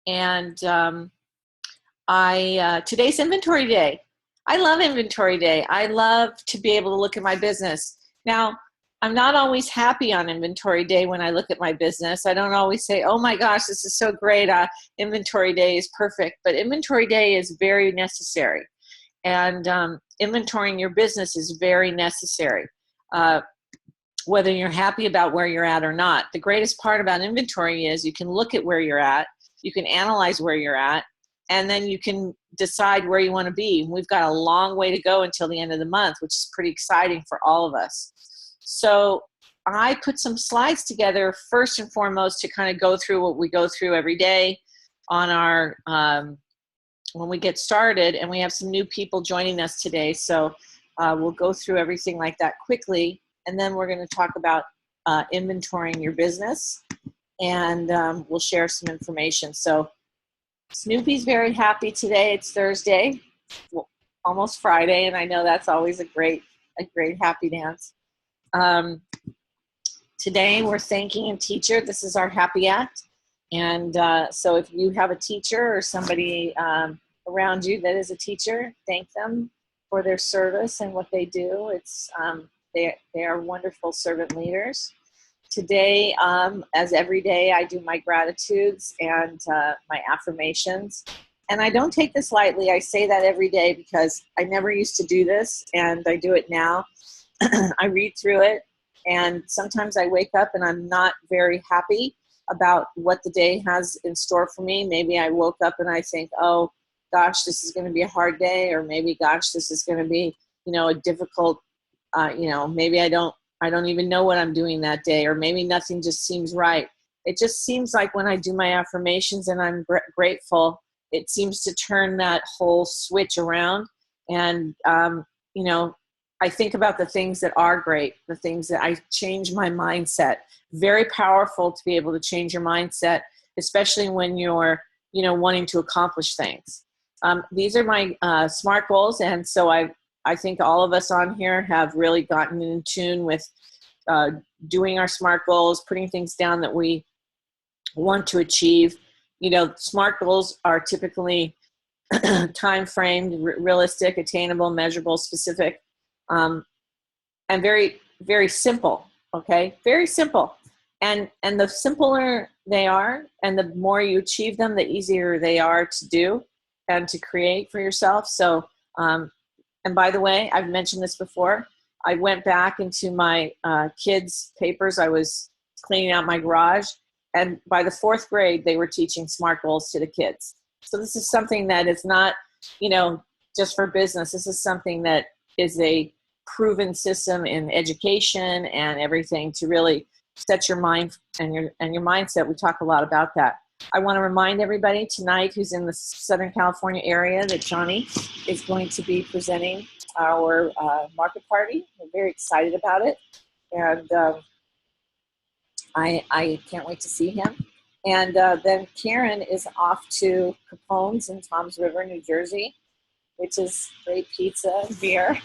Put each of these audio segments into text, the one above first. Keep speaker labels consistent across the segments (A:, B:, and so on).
A: And today's inventory day. I love inventory day. I love to be able to look at my business. Now, I'm not always happy on inventory day when I look at my business. I don't always say, oh my gosh, this is so great. Inventory day is perfect. But inventory day is very necessary. And inventorying your business is very necessary, whether you're happy about where you're at or not. The greatest part about inventory is you can look at where you're at, you can analyze where you're at, and then you can decide where you want to be. We've got a long way to go until the end of the month, which is pretty exciting for all of us. So I put some slides together first and foremost to kind of go through what we go through every day on our when we get started, and we have some new people joining us today, so we'll go through everything like that quickly, and then we're going to talk about inventorying your business, and we'll share some information. So Snoopy's very happy today. It's Thursday, well, almost Friday, and I know that's always a great happy dance. Today we're thanking a teacher. This is our happy act, and so if you have a teacher or somebody around you that is a teacher, thank them for their service and what they do. It's they are wonderful servant leaders. Today, as every day, I do my gratitudes and my affirmations. And I don't take this lightly. I say that every day because I never used to do this, and I do it now. I read through it, and sometimes I wake up and I'm not very happy about what the day has in store for me. Maybe I woke up and I think, oh, gosh, this is going to be a hard day, or maybe, gosh, this is going to be, a difficult, maybe I don't even know what I'm doing that day, or maybe nothing just seems right. It just seems like when I do my affirmations and I'm grateful, it seems to turn that whole switch around. And, I think about the things that are great, the things that I change my mindset. Very powerful to be able to change your mindset, especially when you're, wanting to accomplish things. These are my SMART goals, and so I think all of us on here have really gotten in tune with doing our SMART goals, putting things down that we want to achieve. SMART goals are typically time framed, realistic, attainable, measurable, specific, and very, very simple. Okay, very simple. And the simpler they are, and the more you achieve them, the easier they are to do and to create for yourself. So, and by the way, I've mentioned this before. I went back into my kids' papers. I was cleaning out my garage, and by the 4th grade, they were teaching SMART goals to the kids. So this is something that is not, just for business. This is something that is a proven system in education and everything to really set your mind and your mindset. We talk a lot about that. I want to remind everybody tonight who's in the Southern California area that Johnny is going to be presenting our market party. We're very excited about it, and I can't wait to see him. And then Karen is off to Capone's in Toms River, New Jersey, which is great pizza and beer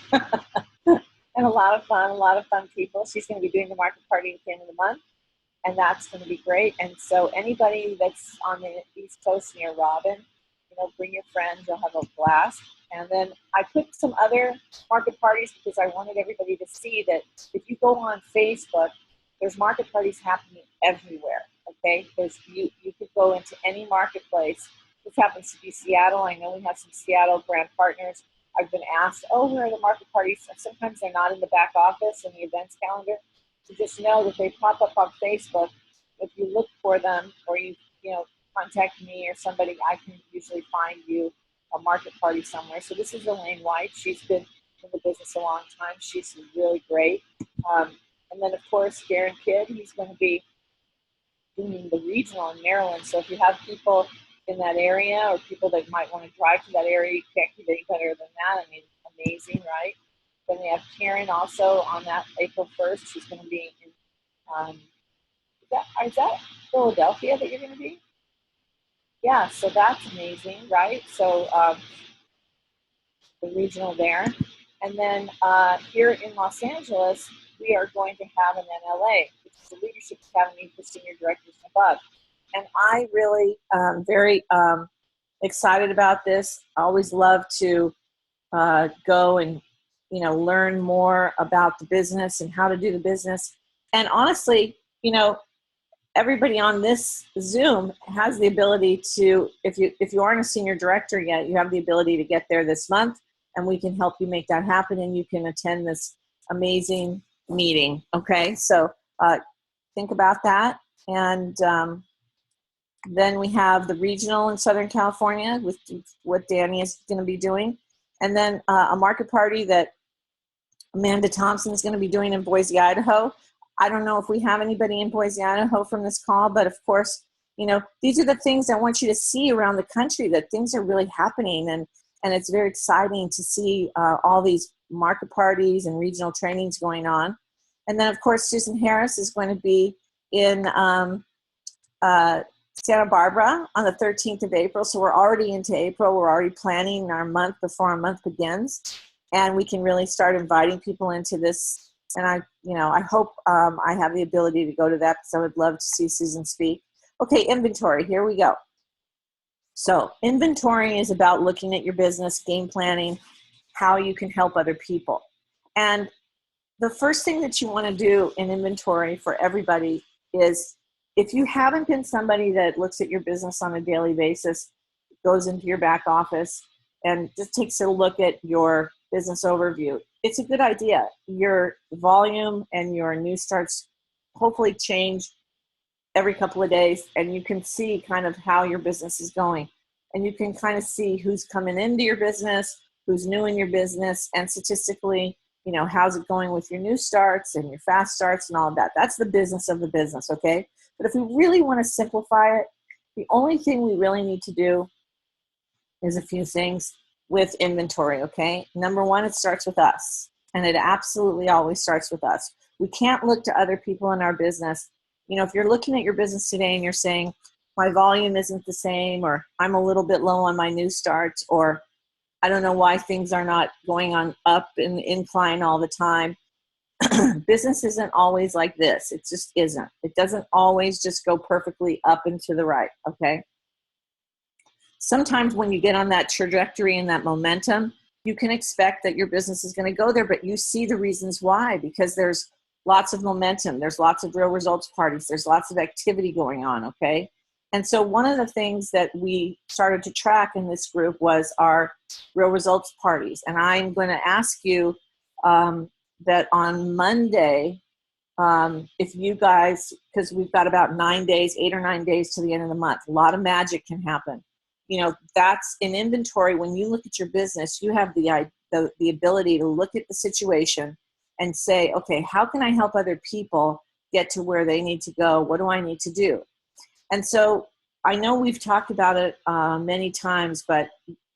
A: and a lot of fun people. She's going to be doing the market party at the end of the month, and that's going to be great. And so anybody that's on the East Coast near Robin, bring your friends. You'll have a blast. And then I put some other market parties because I wanted everybody to see that if you go on Facebook, there's market parties happening everywhere. Okay, you could go into any marketplace. This happens to be Seattle. I know we have some Seattle brand partners. I've been asked, where are the market parties? And sometimes they're not in the back office in the events calendar. So just know that they pop up on Facebook. If you look for them, or you contact me or somebody, I can usually find you a market party somewhere. So this is Elaine White. She's been in the business a long time. She's really great. And then, of course, Darren Kidd, he's going to be doing the regional in Maryland. So if you have people in that area or people that might want to drive to that area, you can't get any better than that. I mean, amazing, right? Then we have Karen also on that April 1st. She's going to be in, is that Philadelphia that you're going to be? Yeah, so that's amazing, right? So the regional there. And then here in Los Angeles, we are going to have an NLA, which is the Leadership Academy for Senior Directors and Above. And I really very excited about this. I always love to go and learn more about the business and how to do the business. And honestly, everybody on this Zoom has the ability to, if you aren't a senior director yet, you have the ability to get there this month, and we can help you make that happen, and you can attend this amazing meeting. Okay, so think about that. And then we have the regional in Southern California with what Danny is going to be doing, and then a market party that Amanda Thompson is going to be doing in Boise, Idaho. I don't know if we have anybody in Boise, Idaho from this call, but of course, these are the things I want you to see around the country, that things are really happening, and it's very exciting to see all these market parties and regional trainings going on. And then, of course, Susan Harris is going to be in Santa Barbara on the 13th of April. So we're already into April. We're already planning our month before our month begins. And we can really start inviting people into this. And I hope I have the ability to go to that, because I would love to see Susan speak. Okay, inventory, here we go. So inventory is about looking at your business, game planning, how you can help other people. And the first thing that you want to do in inventory for everybody is, if you haven't been somebody that looks at your business on a daily basis, goes into your back office and just takes a look at your business overview, it's a good idea. Your volume and your new starts hopefully change every couple of days, and you can see kind of how your business is going. And you can kind of see who's coming into your business, who's new in your business, and statistically, how's it going with your new starts and your fast starts and all of that. That's the business of the business, okay? But if we really want to simplify it, the only thing we really need to do is a few things with inventory, okay? Number one, it starts with us. And it absolutely always starts with us. We can't look to other people in our business. If you're looking at your business today and you're saying, my volume isn't the same, or I'm a little bit low on my new starts, or I don't know why things are not going on up and incline all the time. Business isn't always like this. It just isn't. It doesn't always just go perfectly up and to the right, okay? Sometimes when you get on that trajectory and that momentum, you can expect that your business is going to go there, but you see the reasons why, because there's lots of momentum. There's lots of real results parties. There's lots of activity going on, okay? And so one of the things that we started to track in this group was our real results parties. And I'm going to ask you that on Monday, if you guys, because we've got about 8 or 9 days to the end of the month, a lot of magic can happen. That's in inventory. When you look at your business, you have the ability to look at the situation and say, okay, how can I help other people get to where they need to go? What do I need to do? And so I know we've talked about it many times, but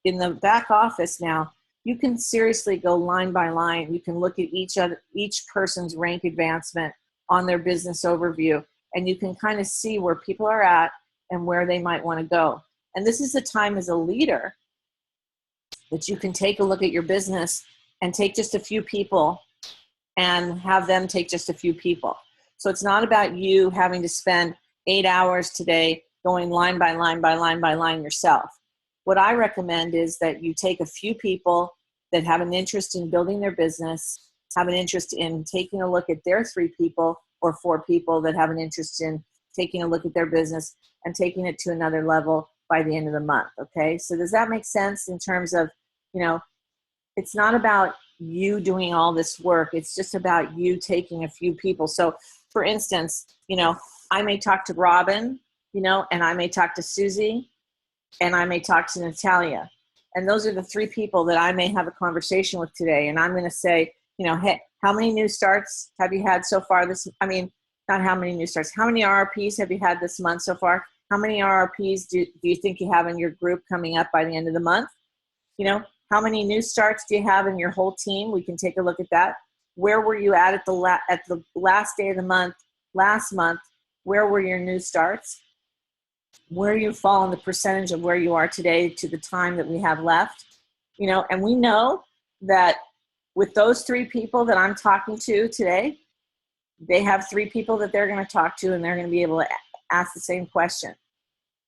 A: in the back office now, you can seriously go line by line. You can look at each person's rank advancement on their business overview, and you can kind of see where people are at and where they might want to go. And this is the time as a leader that you can take a look at your business and take just a few people and have them take just a few people. So it's not about you having to spend 8 hours today going line by line by line by line yourself. What I recommend is that you take a few people that have an interest in building their business, have an interest in taking a look at their 3 people or 4 people that have an interest in taking a look at their business and taking it to another level by the end of the month, okay? So does that make sense in terms of, it's not about you doing all this work. It's just about you taking a few people. So for instance, I may talk to Robin, and I may talk to Susie, and I may talk to Natalia. And those are the 3 people that I may have a conversation with today. And I'm going to say, hey, how many new starts have you had so far not how many new starts, how many RRPs have you had this month so far? How many RRPs do you think you have in your group coming up by the end of the month? How many new starts do you have in your whole team? We can take a look at that. Where were you at the last day of the month, last month? Where were your new starts? Where you fall in the percentage of where you are today to the time that we have left? And we know that with those 3 people that I'm talking to today, they have 3 people that they're going to talk to, and they're going to be able to ask the same question.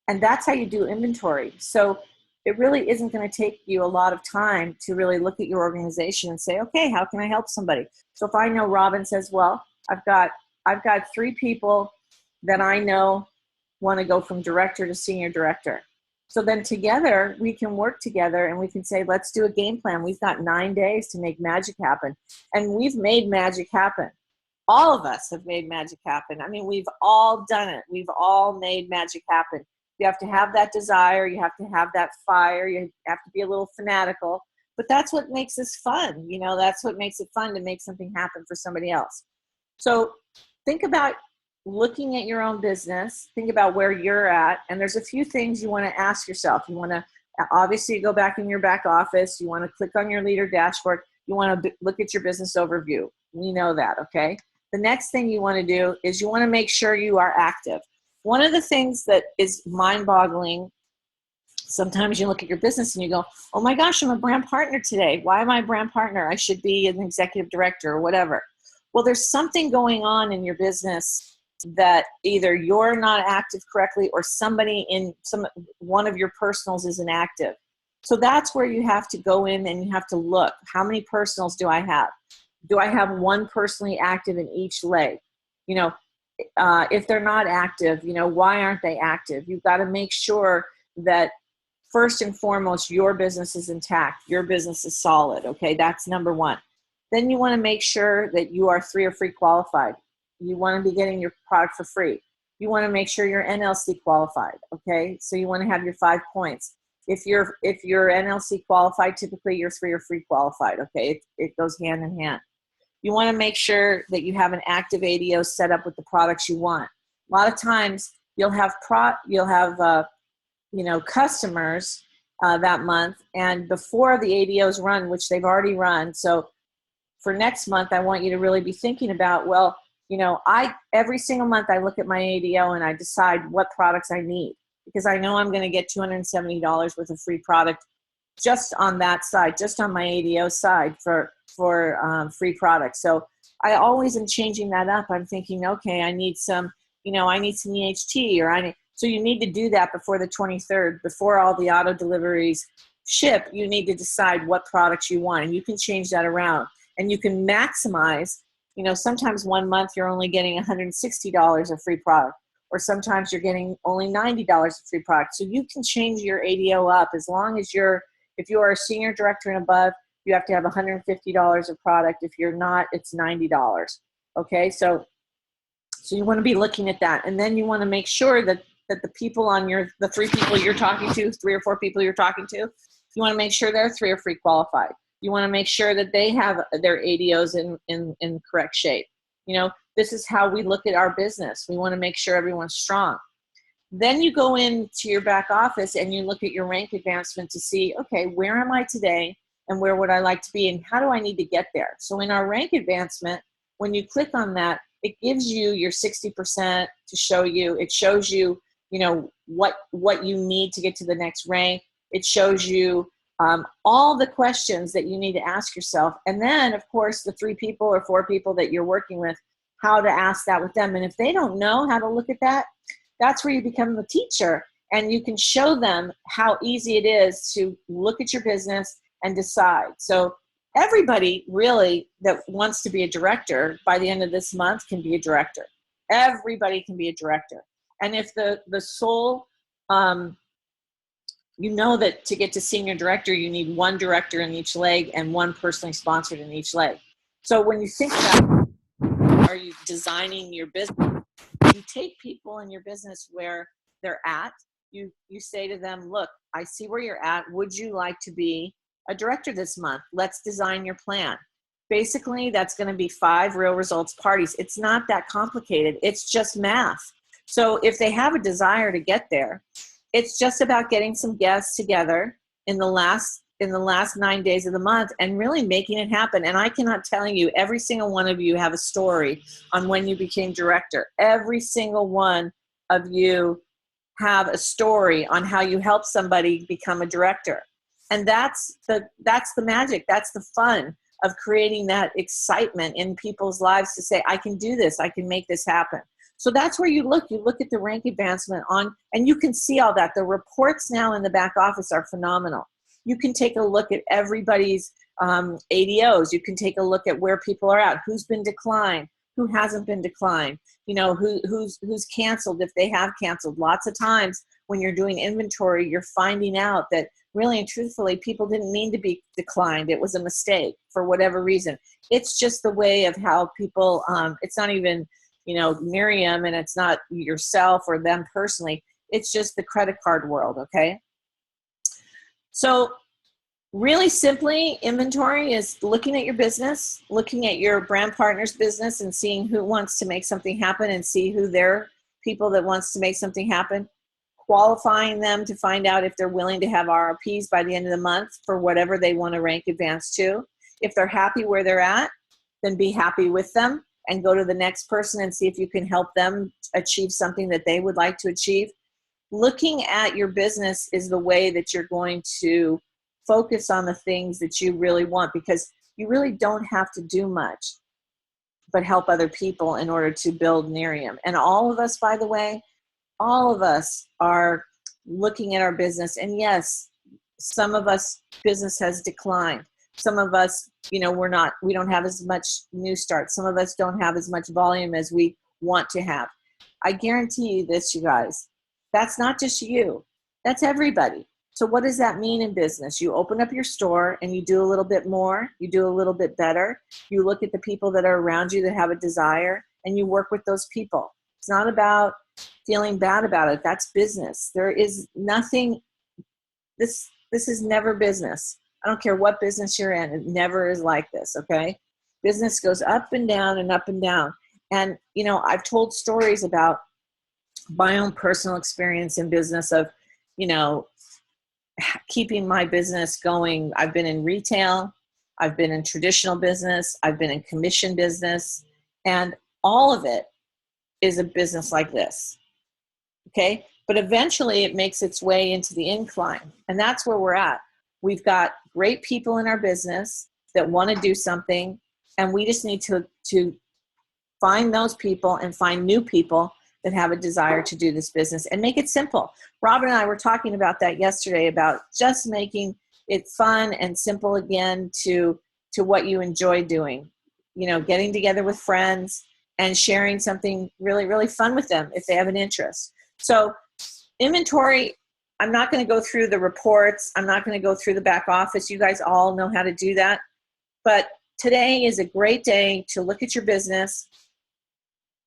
A: And that's how you do inventory. So it really isn't going to take you a lot of time to really look at your organization and say, okay, how can I help somebody? So if I know Robin says, well, I've got 3 people that I know want to go from director to senior director. So then together we can work together and we can say, let's do a game plan. We've got 9 days to make magic happen. And we've made magic happen. All of us have made magic happen. I mean, we've all done it. We've all made magic happen. You have to have that desire. You have to have that fire. You have to be a little fanatical. But that's what makes this fun. You know, that's what makes it fun to make something happen for somebody else. So think about looking at your own business. Think about where you're at. And there's a few things you want to ask yourself. You want to obviously go back in your back office. You want to click on your leader dashboard. You want to look at your business overview. We know that, okay? The next thing you want to do is you want to make sure you are active. One of the things that is mind-boggling, sometimes you look at your business and you go, oh my gosh, I'm a brand partner today. Why am I a brand partner? I should be an executive director or whatever. Well, there's something going on in your business that either you're not active correctly or somebody in one of your personals isn't active. So that's where you have to go in and you have to look. How many personals do I have? Do I have one personally active in each leg? You know, if they're not active, you know, why aren't they active? You've got to make sure that first and foremost, your business is intact. Your business is solid. Okay, that's number one. Then you want to make sure that you are 3 or free qualified. You want to be getting your product for free. You want to make sure you're NLC qualified. Okay, so you want to have your 5 points. If you're NLC qualified, typically you're 3 or free qualified. Okay, it goes hand in hand. You want to make sure that you have an active ADO set up with the products you want. A lot of times you'll have customers that month, and before the ADOs run, which they've already run. So for next month, I want you to really be thinking about, well, you know, every single month I look at my ADO and I decide what products I need, because I know I'm going to get $270 worth of free product just on that side, just on my ADO side for free products. So I always am changing that up. I'm thinking, okay, I need some EHT, so you need to do that before the 23rd, before all the auto deliveries ship. You need to decide what products you want, and you can change that around, and you can maximize. You know, sometimes one month you're only getting $160 of free product, or sometimes you're getting only $90 of free product. So you can change your ADO up as long as if you are a senior director and above, you have to have $150 of product. If you're not, it's $90. Okay, so you want to be looking at that, and then you want to make sure that the people on the 3 people you're talking to, 3 or 4 people you're talking to, you want to make sure they're 3 or free qualified. You want to make sure that they have their ADOs in correct shape. You know, this is how we look at our business. We want to make sure everyone's strong. Then you go into your back office and you look at your rank advancement to see, okay, where am I today and where would I like to be and how do I need to get there? So in our rank advancement, when you click on that, it gives you your 60% to show you. It shows you, you know, what you need to get to the next rank. It shows you all the questions that you need to ask yourself. And then, of course, the 3 people or 4 people that you're working with, how to ask that with them. And if they don't know how to look at that, that's where you become the teacher. And you can show them how easy it is to look at your business and decide. So everybody really that wants to be a director by the end of this month can be a director. Everybody can be a director. And if the sole, you know that to get to senior director, you need 1 director in each leg and 1 personally sponsored in each leg. So when you think about, are you designing your business? You take people in your business where they're at. You say to them, look, I see where you're at. Would you like to be a director this month? Let's design your plan. Basically, that's going to be 5 real results parties. It's not that complicated. It's just math. So if they have a desire to get there, it's just about getting some guests together in the last 9 days of the month and really making it happen. And I cannot tell you, every single one of you have a story on when you became director. Every single one of you have a story on how you helped somebody become a director. And that's the magic. That's the fun of creating that excitement in people's lives to say, I can do this. I can make this happen. So that's where you look at the rank advancement on, and you can see all that. The reports now in the back office are phenomenal. You can take a look at everybody's ADOs. You can take a look at where people are at, who's been declined, who hasn't been declined, who's canceled if they have canceled. Lots of times when you're doing inventory, you're finding out that really and truthfully, people didn't mean to be declined. It was a mistake for whatever reason. It's just the way of how people, it's not even, Miriam, and it's not yourself or them personally. It's just the credit card world, okay? So really simply, inventory is looking at your business, looking at your brand partner's business and seeing who wants to make something happen and see who they're people that wants to make something happen, qualifying them to find out if they're willing to have RRPs by the end of the month for whatever they want to rank advance to. If they're happy where they're at, then be happy with them and go to the next person and see if you can help them achieve something that they would like to achieve. Looking at your business is the way that you're going to focus on the things that you really want, because you really don't have to do much but help other people in order to build Nerium. And all of us, by the way, all of us are looking at our business, and yes, some of us business has declined. Some of us, we don't have as much new starts. Some of us don't have as much volume as we want to have. I guarantee you this, you guys, that's not just you, that's everybody. So what does that mean in business? You open up your store and you do a little bit more, you do a little bit better. You look at the people that are around you that have a desire and you work with those people. It's not about feeling bad about it. That's business. There is nothing, this is never business. I don't care what business you're in. It never is like this, okay? Business goes up and down and up and down. And, I've told stories about my own personal experience in business of, keeping my business going. I've been in retail. I've been in traditional business. I've been in commission business. And all of it is a business like this, okay? But eventually it makes its way into the incline. And that's where we're at. We've got great people in our business that want to do something, and we just need to find those people and find new people that have a desire to do this business and make it simple. Robin and I were talking about that yesterday, about just making it fun and simple again to what you enjoy doing. Getting together with friends and sharing something really, really fun with them if they have an interest. So inventory, I'm not going to go through the reports. I'm not going to go through the back office. You guys all know how to do that. But today is a great day to look at your business,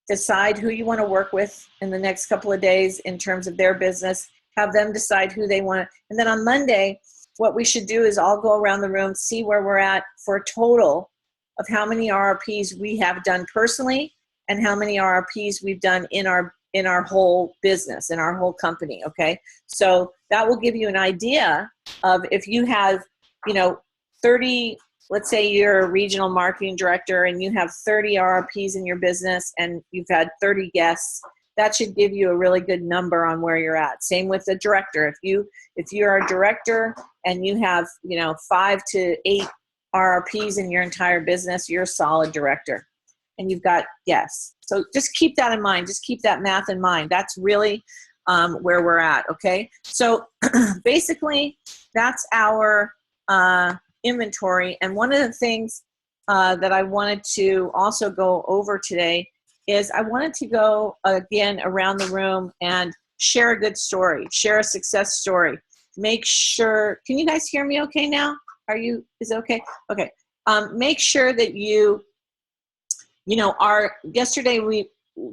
A: decide who you want to work with in the next couple of days in terms of their business, have them decide who they want. And then on Monday, what we should do is all go around the room, see where we're at for a total of how many RRPs we have done personally and how many RRPs we've done in our whole business, in our whole company, okay? So that will give you an idea of if you have, 30, let's say you're a regional marketing director and you have 30 RRPs in your business and you've had 30 guests, that should give you a really good number on where you're at. Same with the director. If you're a director and you have, 5 to 8 RRPs in your entire business, you're a solid director and you've got guests. So just keep that in mind. Just keep that math in mind. That's really where we're at, okay? So basically, that's our inventory. And one of the things that I wanted to also go over today is I wanted to go again around the room and share a good story, share a success story. Make sure, can you guys hear me okay now? Is it okay? Okay. Make sure that yesterday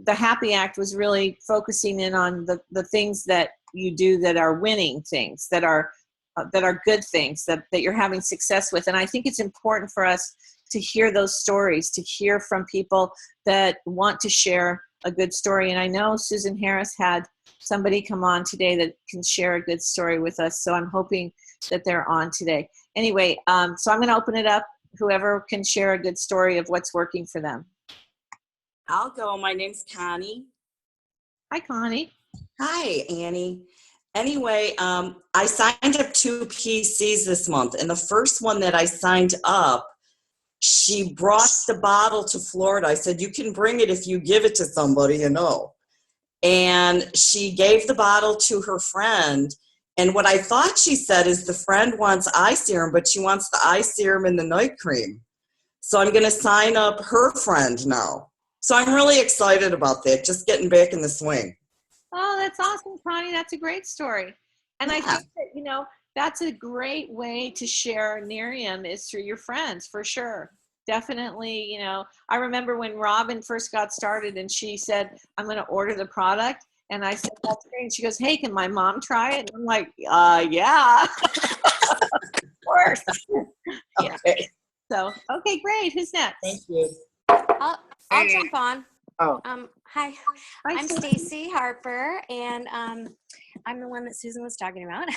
A: the Happy Act was really focusing in on the things that you do that are winning things, that are good things, that you're having success with. And I think it's important for us to hear those stories, to hear from people that want to share a good story. And I know Susan Harris had somebody come on today that can share a good story with us. So I'm hoping that they're on today. Anyway, so I'm going to open it up. Whoever can share a good story of what's working for them.
B: I'll go. My name's Connie.
A: Hi, Connie.
B: Hi, Annie. Anyway, I signed up 2 PCs this month, and the first one that I signed up, she brought the bottle to Florida. I said, you can bring it if you give it to somebody, and she gave the bottle to her friend. And what I thought she said is the friend wants eye serum, but she wants the eye serum and the night cream. So I'm going to sign up her friend now. So I'm really excited about that, just getting back in the swing.
A: Oh, that's awesome, Connie. That's a great story. And I
B: Yeah.
A: think that, that's a great way to share Nerium is through your friends, for sure. Definitely, I remember when Robin first got started and she said, I'm going to order the product. And I said, that's great. And she goes, hey, can my mom try it? And I'm like, yeah, of course. Yeah.
B: Okay.
A: So, okay, great. Who's next?
B: Thank you.
C: I'll jump on.
D: Oh.
C: Hi,
A: Hi,
C: I'm
A: Stacey.
C: Stacy Harper, and I'm the one that Susan was talking about.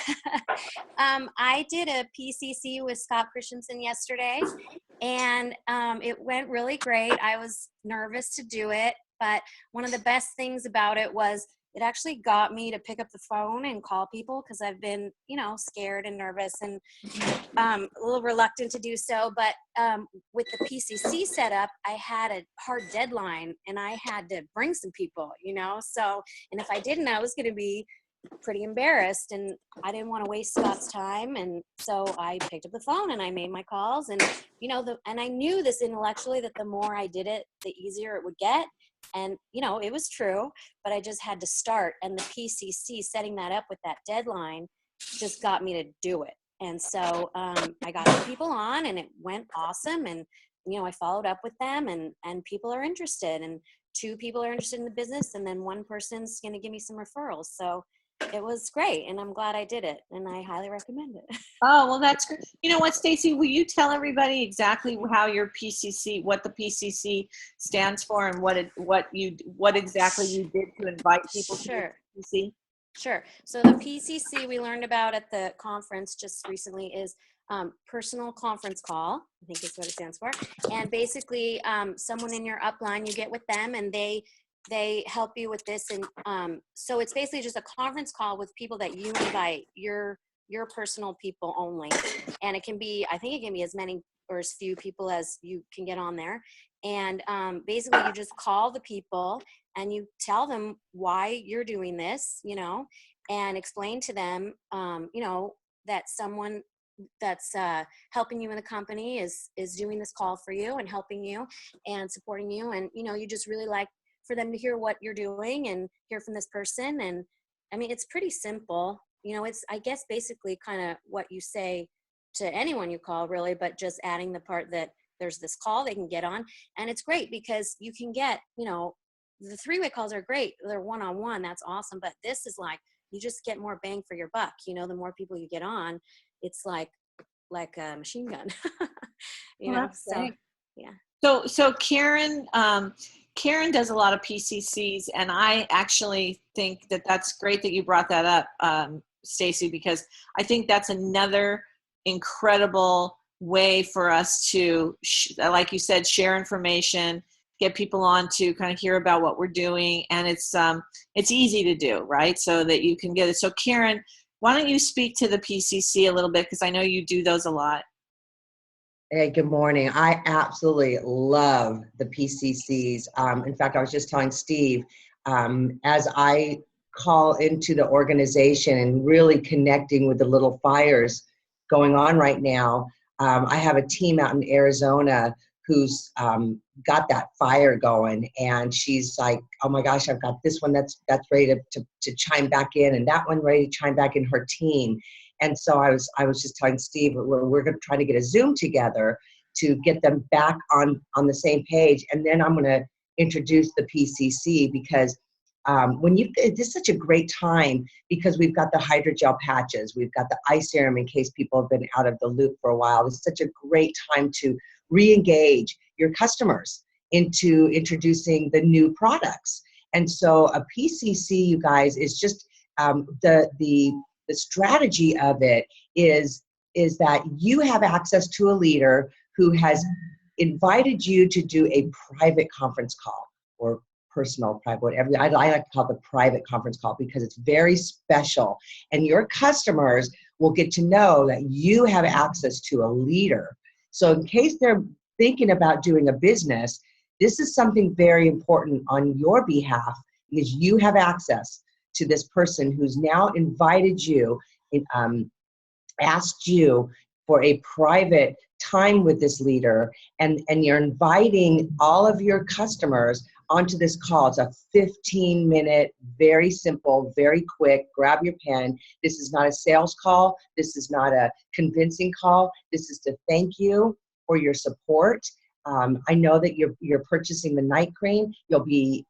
C: I did a PCC with Scott Christensen yesterday, and it went really great. I was nervous to do it, but one of the best things about it was it actually got me to pick up the phone and call people, because I've been, scared and nervous and a little reluctant to do so. But with the PCC setup, I had a hard deadline and I had to bring some people, so, and if I didn't, I was going to be pretty embarrassed, and I didn't want to waste Scott's time. And so I picked up the phone and I made my calls, and, and I knew this intellectually, that the more I did it, the easier it would get. And, it was true, but I just had to start. And the PCC, setting that up with that deadline, just got me to do it. And so I got the people on, and it went awesome. And, I followed up with them, and people are interested, and 2 people are interested in the business, and then 1 person's going to give me some referrals. So it was great, and I'm glad I did it, and I highly recommend it.
A: Oh, well, that's good. You know what, Stacy, will you tell everybody exactly how your PCC, what the PCC stands for, and what exactly you did to invite people to the PCC?
C: Sure. So the PCC we learned about at the conference just recently is personal conference call, I think is what it stands for. And basically someone in your upline, you get with them, and they help you with this. And so it's basically just a conference call with people that you invite, your personal people only. And it can be, I think it can be as many or as few people as you can get on there. And basically you just call the people and you tell them why you're doing this, and explain to them, that someone that's helping you in the company is doing this call for you and helping you and supporting you. And, you just really like for them to hear what you're doing and hear from this person. And I mean, it's pretty simple. It's, I guess, basically kind of what you say to anyone you call, really, but just adding the part that there's this call they can get on. And it's great because you can get, the 3-way calls are great. They're one-on-one. That's awesome. But this is like, you just get more bang for your buck. The more people you get on, it's like a machine gun, so
A: Great.
C: yeah.
A: So Karen does a lot of PCCs, and I actually think that that's great that you brought that up, Stacy, because I think that's another incredible way for us to, like you said, share information, get people on to kind of hear about what we're doing, and it's easy to do, right? So that you can get it. So Karen, why don't you speak to the PCC a little bit, because I know you do those a lot.
D: Hey, good morning. I absolutely love the PCCs. In fact, I was just telling Steve, as I call into the organization and really connecting with the little fires going on right now, I have a team out in Arizona who's got that fire going, and she's like, oh my gosh, I've got this one that's ready to chime back in, and that one ready to chime back in, her team. And so I was just telling Steve, we're going to try to get a Zoom together to get them back on the same page. And then I'm going to introduce the PCC, because this is such a great time, because we've got the hydrogel patches, we've got the eye serum in case people have been out of the loop for a while. It's such a great time to re-engage your customers into introducing the new products. And so a PCC, you guys, is just the strategy of it is that you have access to a leader who has invited you to do a private conference call, or personal, private, whatever. I like to call it the private conference call, because it's very special. And your customers will get to know that you have access to a leader. So in case they're thinking about doing a business, this is something very important on your behalf, because you have access to this person who's now invited you, asked you for a private time with this leader, and you're inviting all of your customers onto this call. It's a 15-minute, very simple, very quick, grab your pen. This is not a sales call. This is not a convincing call. This is to thank you for your support. I know that you're purchasing the night cream. You'll be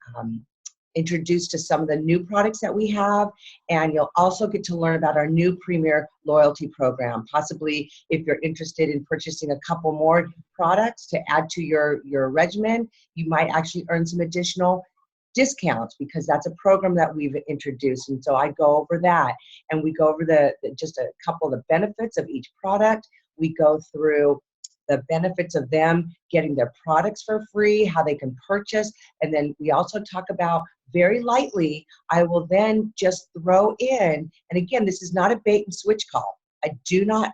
D: introduced to some of the new products that we have, and you'll also get to learn about our new Premier Loyalty Program. Possibly, if you're interested in purchasing a couple more products to add to your regimen, you might actually earn some additional discounts, because that's a program that we've introduced. And so I go over that, and we go over just a couple of the benefits of each product. We go through the benefits of them getting their products for free, how they can purchase, and then we also talk about, very lightly, I will then just throw in, and again, this is not a bait and switch call. I do not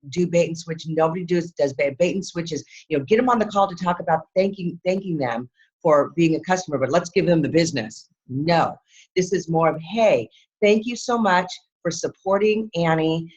D: do bait and switch. Nobody does bait and switches. Get them on the call to talk about thanking them for being a customer, but let's give them the business. No, this is more of, hey, thank you so much for supporting Annie.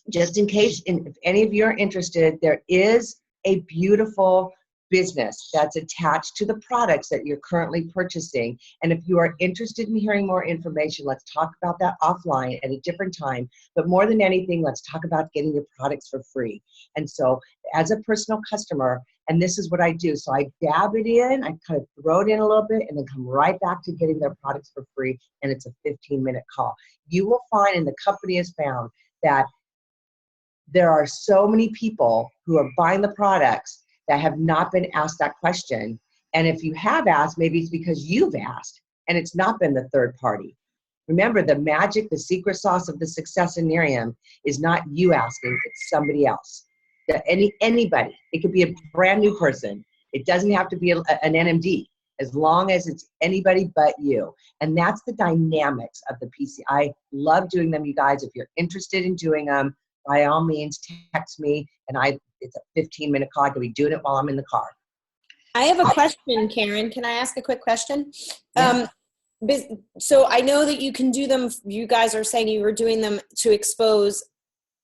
D: Just in case, if any of you are interested, there is a beautiful business that's attached to the products that you're currently purchasing. And if you are interested in hearing more information, let's talk about that offline at a different time. But more than anything, let's talk about getting your products for free. And so as a personal customer, and this is what I do, so I dab it in, I kind of throw it in a little bit, and then come right back to getting their products for free, and it's a 15-minute call. You will find, and the company has found, that there are so many people who are buying the products that have not been asked that question. And if you have asked, maybe it's because you've asked and it's not been the third party. Remember, the magic, the secret sauce of the success in Nerium is not you asking, it's somebody else. Anybody. It could be a brand new person. It doesn't have to be an NMD, as long as it's anybody but you. And that's the dynamics of the PC. I love doing them, you guys. If you're interested in doing them, by all means, text me, and it's a 15-minute call. I could be doing it while I'm in the car.
E: I have a question, Karen. Can I ask a quick question?
D: Yeah.
E: So I know that you can do them. You guys are saying you were doing them to expose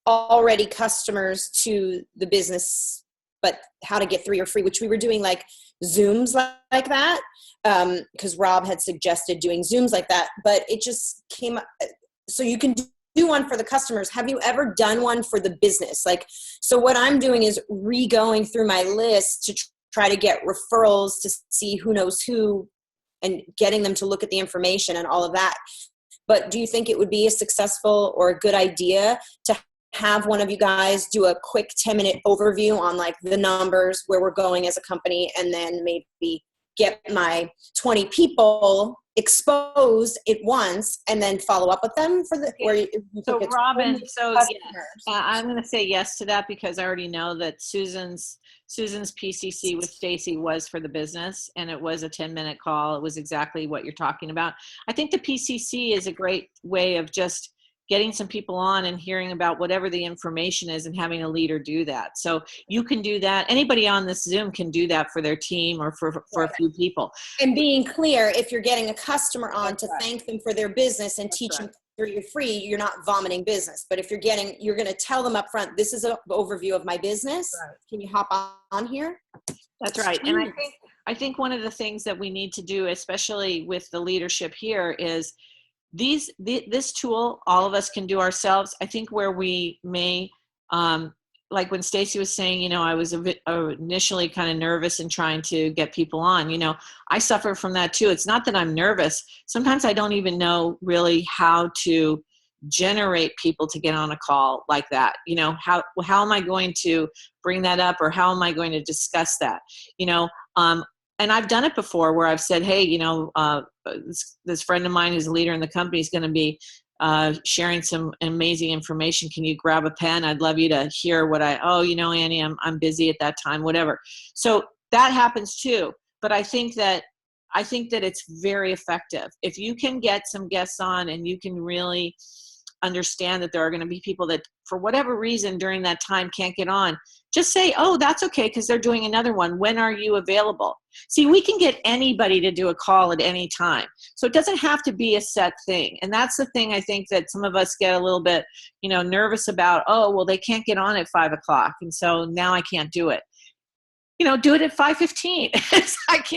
E: already customers to the business, but how to get 3 or free, which we were doing like Zooms like that, because Rob had suggested doing Zooms like that, but it just came up. So you can do one for the customers. Have you ever done one for the business? So what I'm doing is re-going through my list to try to get referrals to see who knows who, and getting them to look at the information and all of that. But do you think it would be a successful or a good idea to have one of you guys do a quick 10-minute overview on like the numbers, where we're going as a company, and then maybe get my 20 people exposed at once and then follow up with them for the, or
A: so Robin, so yes, I'm going to say yes to that, because I already know that Susan's PCC with Stacy was for the business, and it was a 10-minute call. It was exactly what you're talking about. I think the PCC is a great way of just getting some people on and hearing about whatever the information is and having a leader do that. So you can do that. Anybody on this Zoom can do that for their team or for a few people.
E: And being clear, if you're getting a customer on to thank them for their business and teach them you're free, you're not vomiting business. But if you're going to tell them up front, this is an overview of my business. Right. Can you hop on here?
A: That's right. And I think one of the things that we need to do, especially with the leadership here, is this tool, all of us can do ourselves. I think where we may, like when Stacy was saying, I was initially kind of nervous in trying to get people on, I suffer from that too. It's not that I'm nervous. Sometimes I don't even know really how to generate people to get on a call like that. How am I going to bring that up, or how am I going to discuss that? And I've done it before where I've said, hey, this friend of mine who's a leader in the company is going to be sharing some amazing information. Can you grab a pen? I'd love you to hear Annie, I'm busy at that time, whatever. So that happens too. But I think that it's very effective. If you can get some guests on and you can really understand that there are going to be people that for whatever reason during that time can't get on. Just say, oh, that's okay, because they're doing another one. When are you available? See, we can get anybody to do a call at any time. So it doesn't have to be a set thing. And that's the thing I think that some of us get a little bit, nervous about. Oh, well, they can't get on at 5 o'clock. And so now I can't do it. Do it at 5:15. It's like,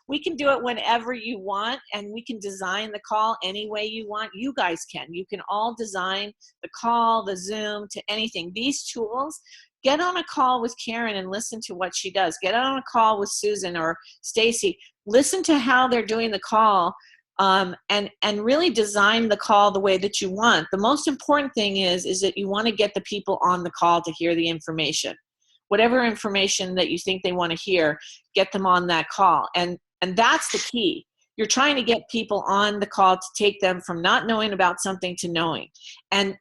A: we can do it whenever you want, and we can design the call any way you want. You guys can. You can all design the call, the Zoom, to anything. These tools, get on a call with Karen and listen to what she does. Get on a call with Susan or Stacy. Listen to how they're doing the call, and really design the call the way that you want. The most important thing is that you want to get the people on the call to hear the information. Whatever information that you think they want to hear, get them on that call. And that's the key. You're trying to get people on the call to take them from not knowing about something to knowing. And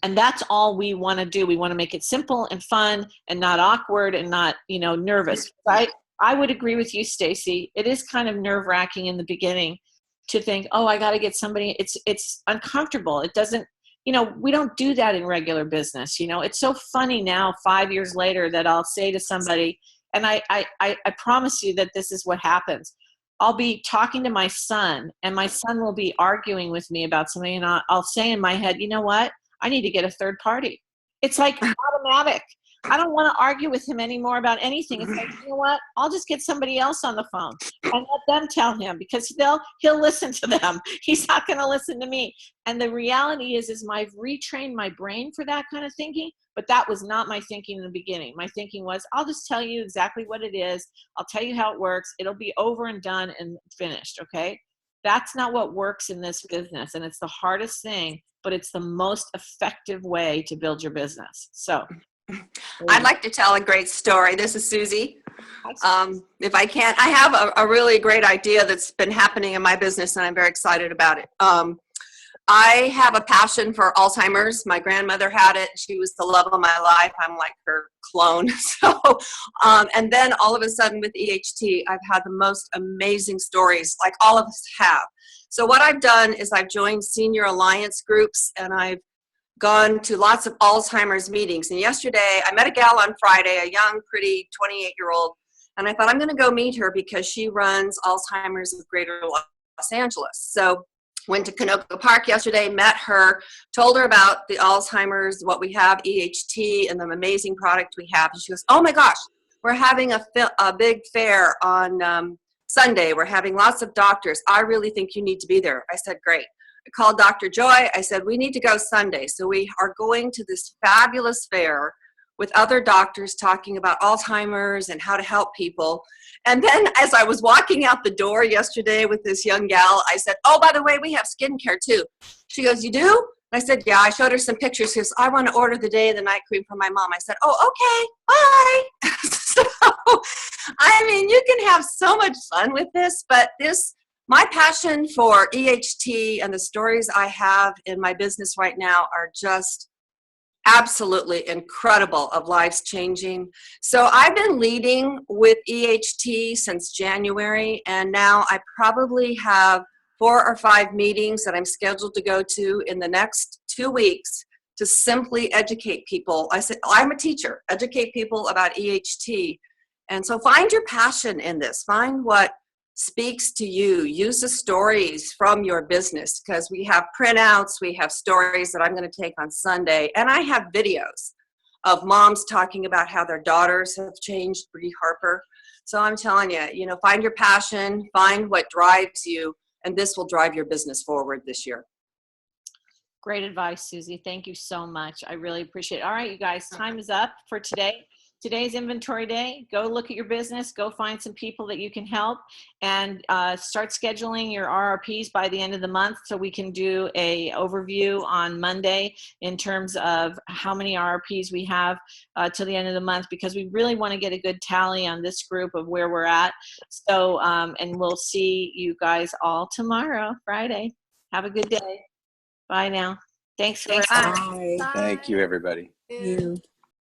A: that's all we want to do. We want to make it simple and fun and not awkward and not, nervous. I would agree with you, Stacy. It is kind of nerve-wracking in the beginning to think, oh, I got to get somebody. It's uncomfortable. It doesn't, we don't do that in regular business. It's so funny now, 5 years later, that I'll say to somebody, and I promise you that this is what happens. I'll be talking to my son, and my son will be arguing with me about something, and I'll say in my head, you know what? I need to get a third party. It's like automatic. I don't want to argue with him anymore about anything. It's like, you know what? I'll just get somebody else on the phone and let them tell him, because he'll listen to them. He's not going to listen to me. And the reality is I've retrained my brain for that kind of thinking, but that was not my thinking in the beginning. My thinking was, I'll just tell you exactly what it is. I'll tell you how it works. It'll be over and done and finished, okay? That's not what works in this business, and it's the hardest thing, but it's the most effective way to build your business. So
F: I'd like to tell a great story. This is Susie. If I can, I have a really great idea that's been happening in my business, and I'm very excited about it. I have a passion for Alzheimer's. My grandmother had it. She was the love of my life. I'm like her clone. So, and then all of a sudden with EHT, I've had the most amazing stories, like all of us have. So what I've done is I've joined senior alliance groups, and I've gone to lots of Alzheimer's meetings. And yesterday, I met a gal on Friday, a young, pretty 28-year-old, and I thought I'm going to go meet her because she runs Alzheimer's of Greater Los Angeles. So went to Canoga Park yesterday, met her, told her about the Alzheimer's, what we have, EHT, and the amazing product we have. And she goes, oh my gosh, we're having a big fair on Sunday. We're having lots of doctors. I really think you need to be there. I said, great. I called Dr. Joy. I said, we need to go Sunday. So we are going to this fabulous fair with other doctors talking about Alzheimer's and how to help people. And then as I was walking out the door yesterday with this young gal, I said, oh, by the way, we have skincare too. She goes, you do? I said, yeah. I showed her some pictures. She goes, I want to order the day of the night cream for my mom. I said, oh, okay, bye. So, I mean, you can have so much fun with this, but my passion for EHT and the stories I have in my business right now are just absolutely incredible, of lives changing. So I've been leading with EHT since January, and now I probably have 4 or 5 meetings that I'm scheduled to go to in the next 2 weeks to simply educate people. I said, I'm a teacher, educate people about EHT. And so find your passion in this. Find what speaks to you. Use the stories from your business, because we have printouts, we have stories that I'm going to take on Sunday, and I have videos of moms talking about how their daughters have changed, Bree Harper. So I'm telling you, find your passion, find what drives you, and this will drive your business forward this year.
A: Great advice, Susie. Thank you so much. I really appreciate it. All right, you guys, time is up for today. Today's inventory day. Go look at your business, go find some people that you can help, and start scheduling your RRPs by the end of the month so we can do a overview on Monday in terms of how many RRPs we have till the end of the month, because we really want to get a good tally on this group of where we're at. So, and we'll see you guys all tomorrow, Friday. Have a good day. Bye now. Thanks.
F: Thanks.
G: Bye.
C: Bye.
G: Thank you, everybody.
C: Bye.